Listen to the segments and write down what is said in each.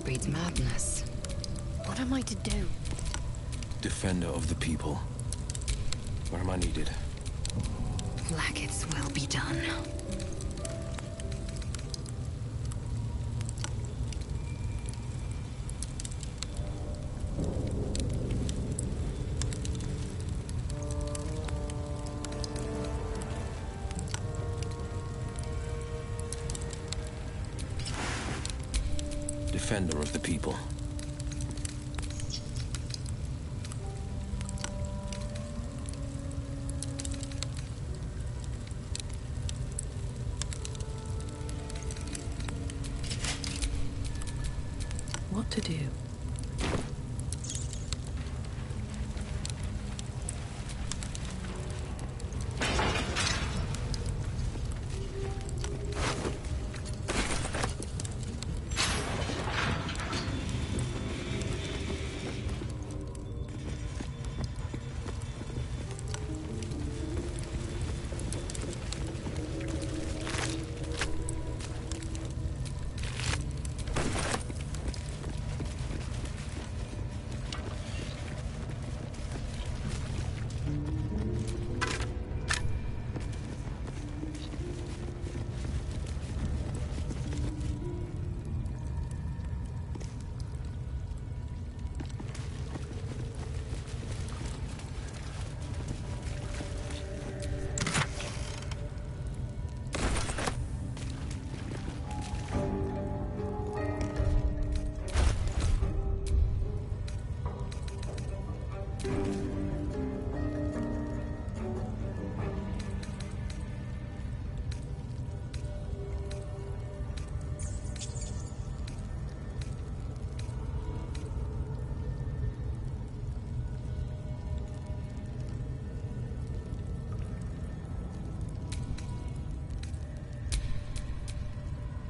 breeds madness. What am I to do? Defender of the people. Where am I needed? Blacket's will be done. Defender of the people. What to do?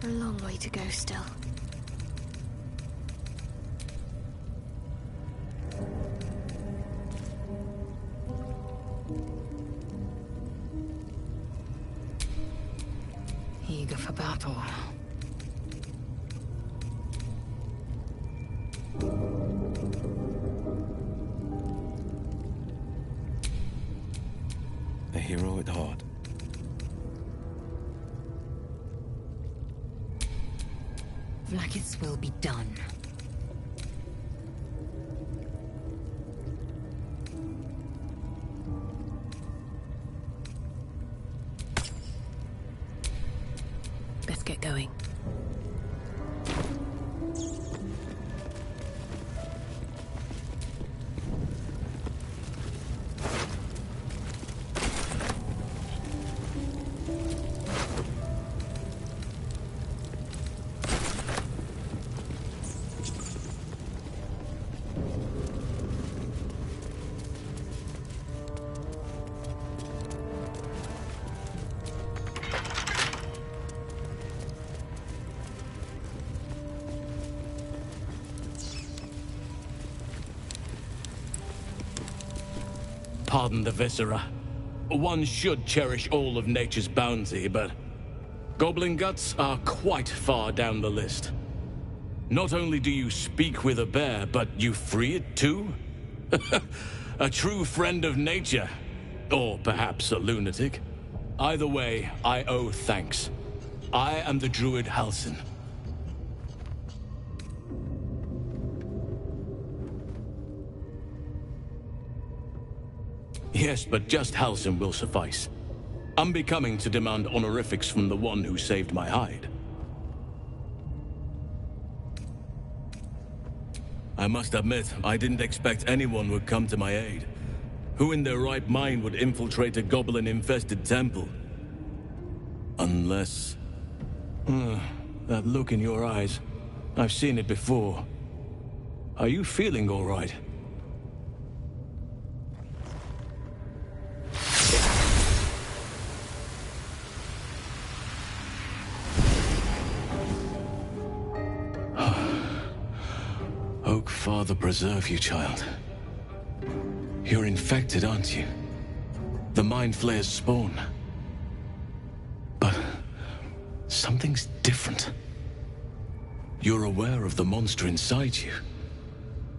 A long way to go still. Eager for battle. A hero at heart. Blacket's will be done. Best get going. Pardon the viscera. One should cherish all of nature's bounty, but goblin guts are quite far down the list. Not only do you speak with a bear, but you free it too? A true friend of nature. Or perhaps a lunatic. Either way, I owe thanks. I am the druid Halsin. Yes, but just Halsin will suffice. Unbecoming to demand honorifics from the one who saved my hide. I must admit, I didn't expect anyone would come to my aid. Who in their right mind would infiltrate a goblin-infested temple? Unless... that look in your eyes. I've seen it before. Are you feeling all right? Oak Father preserve you, child. You're infected, aren't you? The Mind Flayer's spawn. But something's different. You're aware of the monster inside you.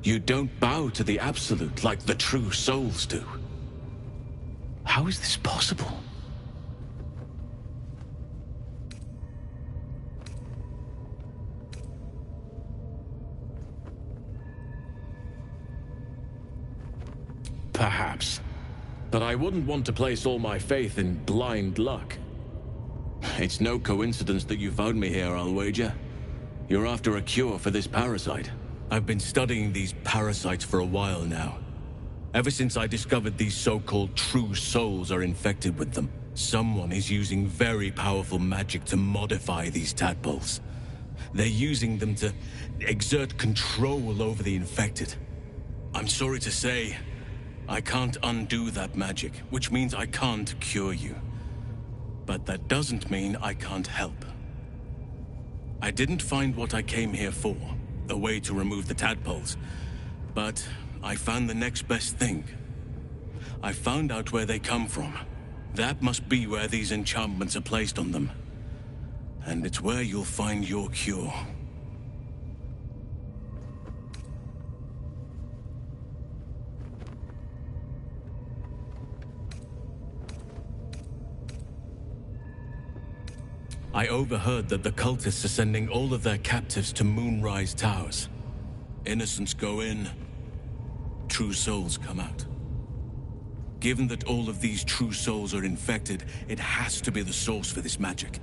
You don't bow to the Absolute like the true souls do. How is this possible? Perhaps. But I wouldn't want to place all my faith in blind luck. It's no coincidence that you found me here, I'll wager. You're after a cure for this parasite. I've been studying these parasites for a while now. Ever since I discovered these so-called true souls are infected with them, someone is using very powerful magic to modify these tadpoles. They're using them to exert control over the infected. I'm sorry to say, I can't undo that magic, which means I can't cure you. But that doesn't mean I can't help. I didn't find what I came here for, a way to remove the tadpoles, but I found the next best thing. I found out where they come from. That must be where these enchantments are placed on them. And it's where you'll find your cure. I overheard that the cultists are sending all of their captives to Moonrise Towers. Innocents go in, true souls come out. Given that all of these true souls are infected, it has to be the source for this magic.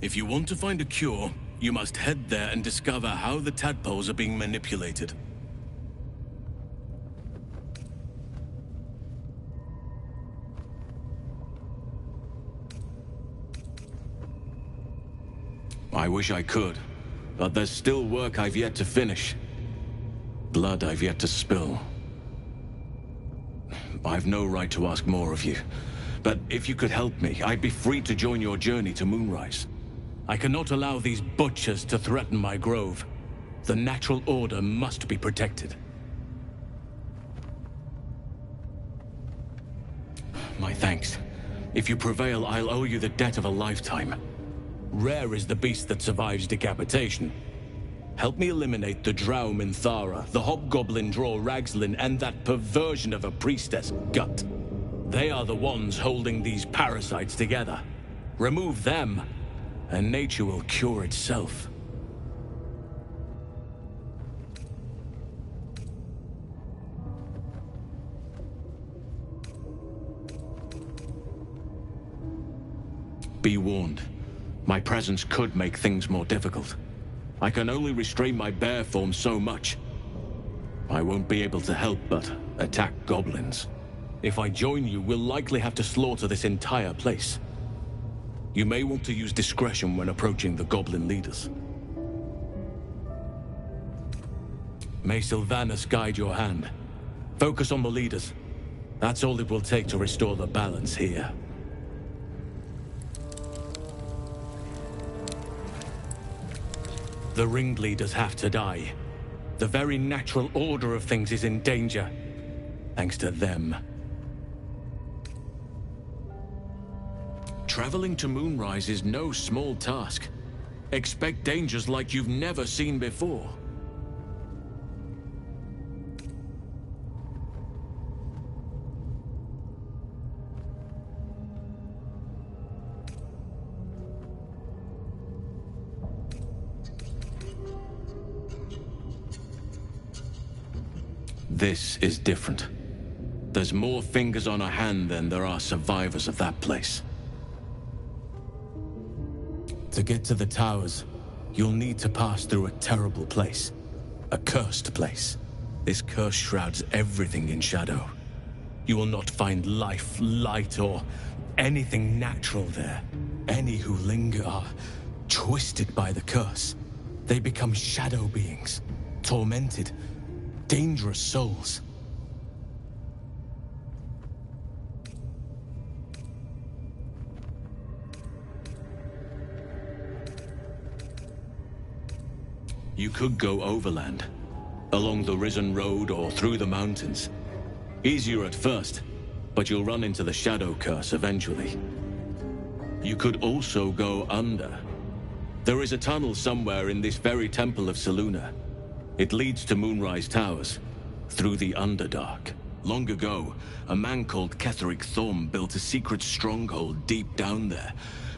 If you want to find a cure, you must head there and discover how the tadpoles are being manipulated. I wish I could, but there's still work I've yet to finish. Blood I've yet to spill. I've no right to ask more of you, but if you could help me, I'd be free to join your journey to Moonrise. I cannot allow these butchers to threaten my grove. The natural order must be protected. My thanks. If you prevail, I'll owe you the debt of a lifetime. Rare is the beast that survives decapitation. Help me eliminate the Drow Minthara, the Hobgoblin Draw Ragslin, and that perversion of a priestess, Gut. They are the ones holding these parasites together. Remove them, and nature will cure itself. Be warned. My presence could make things more difficult. I can only restrain my bear form so much. I won't be able to help but attack goblins. If I join you, we'll likely have to slaughter this entire place. You may want to use discretion when approaching the goblin leaders. May Sylvanas guide your hand. Focus on the leaders. That's all it will take to restore the balance here. The ringleaders have to die. The very natural order of things is in danger, thanks to them. Traveling to Moonrise is no small task. Expect dangers like you've never seen before. This is different. There's more fingers on a hand than there are survivors of that place. To get to the towers, you'll need to pass through a terrible place. A cursed place. This curse shrouds everything in shadow. You will not find life, light, or anything natural there. Any who linger are twisted by the curse. They become shadow beings, tormented, dangerous souls. You could go overland, along the Risen Road or through the mountains. Easier at first, but you'll run into the Shadow Curse eventually. You could also go under. There is a tunnel somewhere in this very temple of Selûne. It leads to Moonrise Towers, through the Underdark. Long ago, a man called Ketheric Thorm built a secret stronghold deep down there,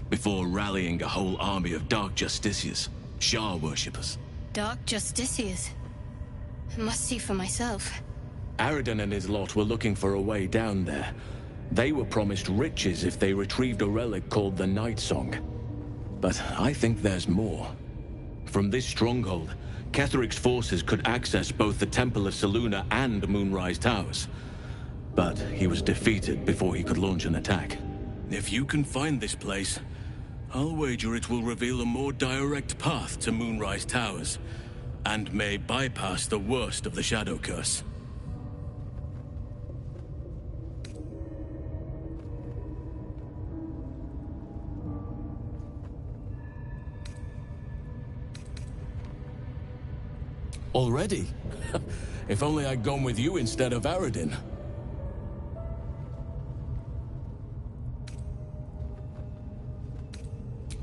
before rallying a whole army of Dark Justiciars, Shah worshippers. Dark Justiciars. Must see for myself. Aradin and his lot were looking for a way down there. They were promised riches if they retrieved a relic called the Night Song. But I think there's more. From this stronghold, Ketheric's forces could access both the Temple of Selûne and Moonrise Towers. But he was defeated before he could launch an attack. If you can find this place, I'll wager it will reveal a more direct path to Moonrise Towers, and may bypass the worst of the Shadow Curse. Already? If only I'd gone with you instead of Aradin.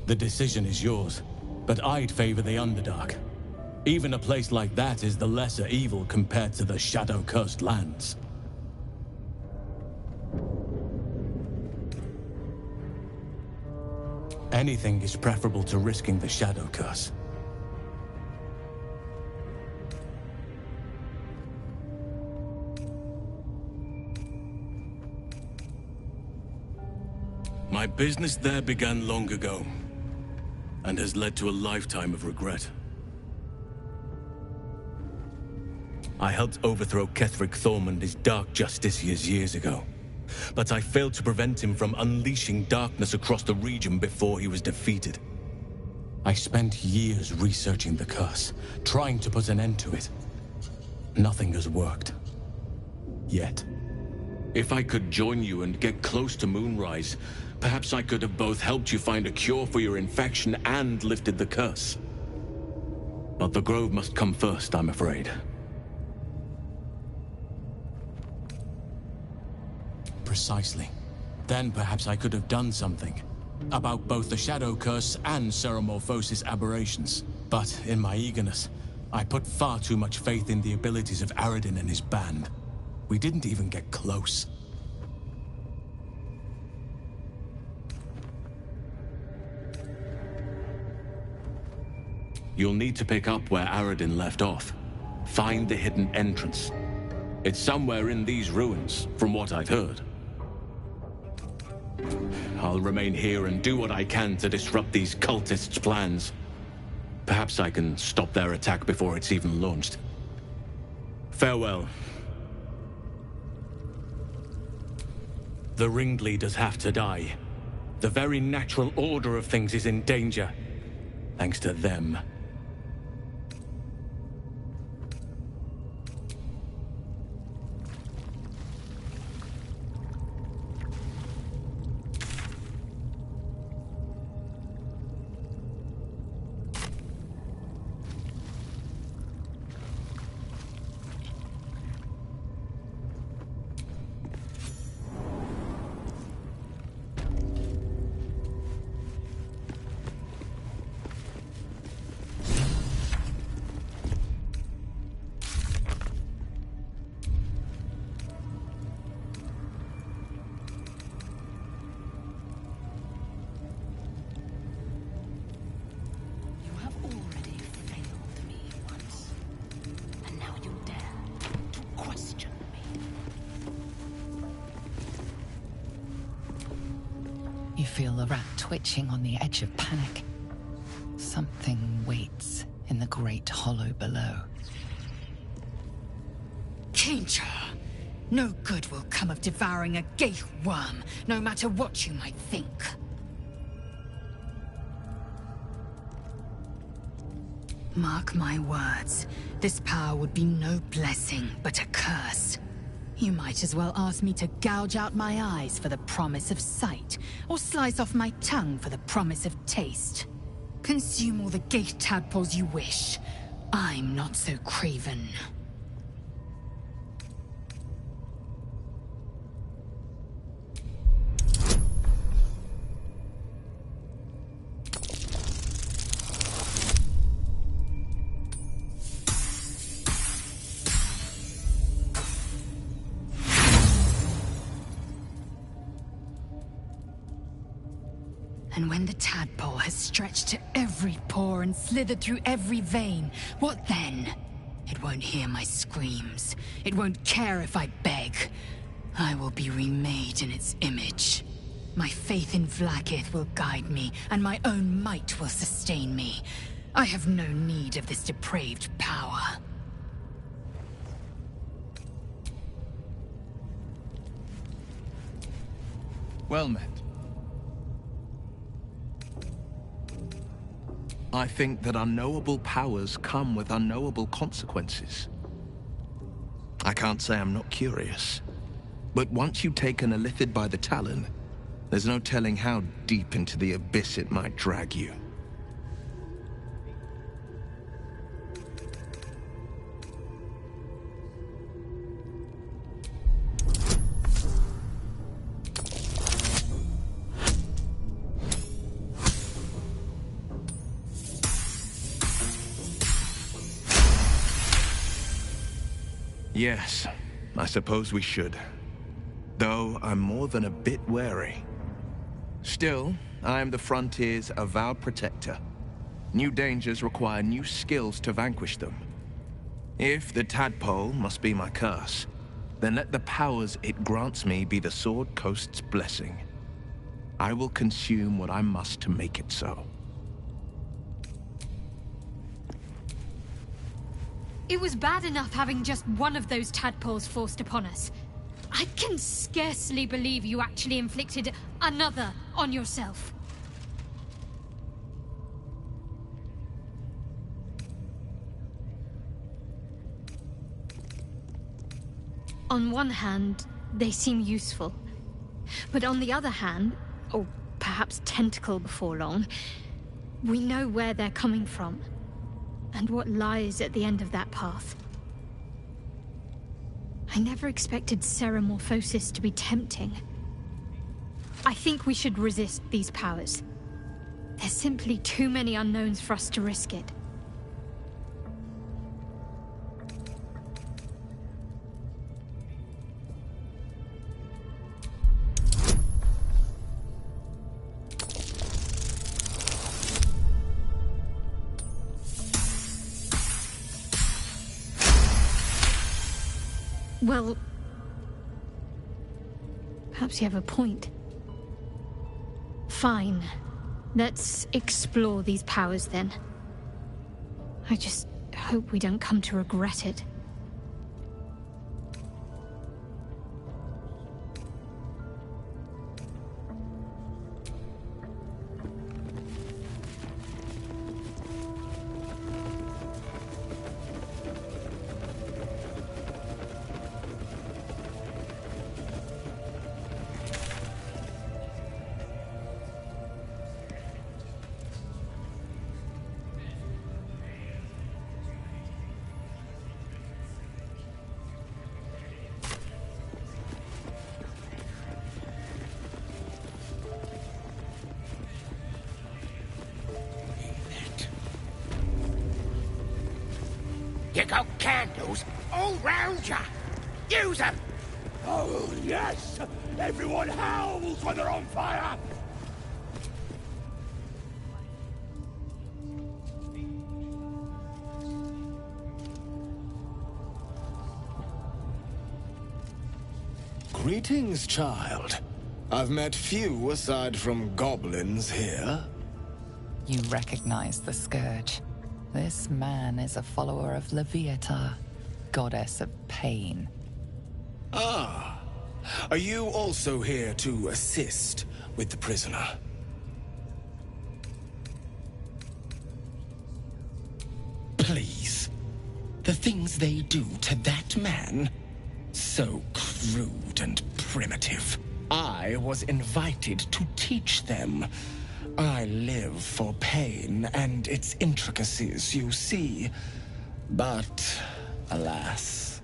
The decision is yours, but I'd favor the Underdark. Even a place like that is the lesser evil compared to the shadow-cursed lands. Anything is preferable to risking the Shadow Curse. My business there began long ago, and has led to a lifetime of regret. I helped overthrow Ketheric Thorm and his Dark Justiciars years ago, but I failed to prevent him from unleashing darkness across the region before he was defeated. I spent years researching the curse, trying to put an end to it. Nothing has worked. Yet. If I could join you and get close to Moonrise, perhaps I could have both helped you find a cure for your infection and lifted the curse. But the Grove must come first, I'm afraid. Precisely. Then perhaps I could have done something about both the Shadow Curse and Ceremorphosis aberrations. But in my eagerness, I put far too much faith in the abilities of Aradin and his band. We didn't even get close. You'll need to pick up where Aradin left off. Find the hidden entrance. It's somewhere in these ruins, from what I've heard. I'll remain here and do what I can to disrupt these cultists' plans. Perhaps I can stop their attack before it's even launched. Farewell. The ringleaders have to die. The very natural order of things is in danger, thanks to them. You feel the rat twitching on the edge of panic. Something waits in the great hollow below. Danger! No good will come of devouring a gaith worm, no matter what you might think. Mark my words, this power would be no blessing, but a curse. You might as well ask me to gouge out my eyes for the promise of sight, or slice off my tongue for the promise of taste. Consume all the gaith tadpoles you wish. I'm not so craven. And when the tadpole has stretched to every pore and slithered through every vein, what then? It won't hear my screams. It won't care if I beg. I will be remade in its image. My faith in Vlaakith will guide me, and my own might will sustain me. I have no need of this depraved power. Well met. I think that unknowable powers come with unknowable consequences. I can't say I'm not curious, but once you've taken a Illithid by the talon, there's no telling how deep into the abyss it might drag you. Yes, I suppose we should. Though I'm more than a bit wary. Still, I am the Frontier's avowed protector. New dangers require new skills to vanquish them. If the tadpole must be my curse, then let the powers it grants me be the Sword Coast's blessing. I will consume what I must to make it so. It was bad enough having just one of those tadpoles forced upon us. I can scarcely believe you actually inflicted another on yourself. On one hand, they seem useful. But on the other hand, or perhaps tentacle before long, we know where they're coming from. And what lies at the end of that path. I never expected Ceramorphosis to be tempting. I think we should resist these powers. There's simply too many unknowns for us to risk it. Well, perhaps you have a point. Fine. Let's explore these powers then. I just hope we don't come to regret it. You got candles all round ya. Use them. Oh, yes! Everyone howls when they're on fire! Greetings, child. I've met few aside from goblins here. You recognize the Scourge. This man is a follower of Leviata, goddess of pain. Ah. Are you also here to assist with the prisoner? Please. The things they do to that man, so crude and primitive. I was invited to teach them. I live for pain and its intricacies, you see. But, alas.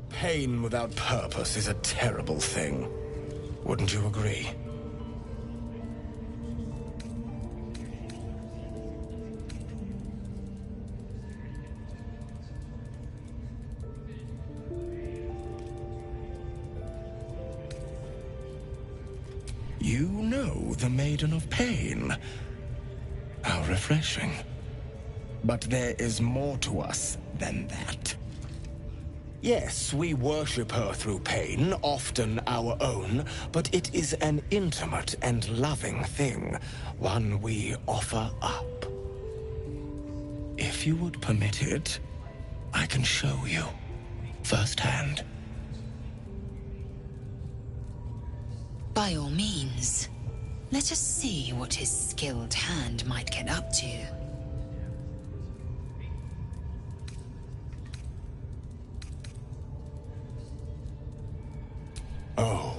Pain without purpose is a terrible thing. Wouldn't you agree? You know the Maiden of Pain. How refreshing. But there is more to us than that. Yes, we worship her through pain, often our own, but it is an intimate and loving thing, one we offer up. If you would permit it, I can show you firsthand. By all means. Let us see what his skilled hand might get up to. Oh,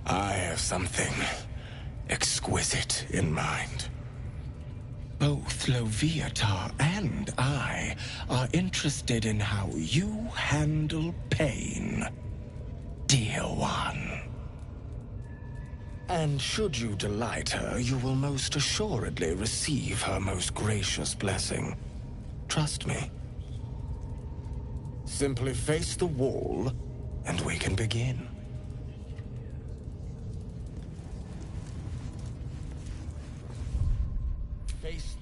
I have something exquisite in mind. Both Loviatar and I are interested in how you handle pain, dear one. And should you delight her, you will most assuredly receive her most gracious blessing. Trust me. Simply face the wall, and we can begin. Face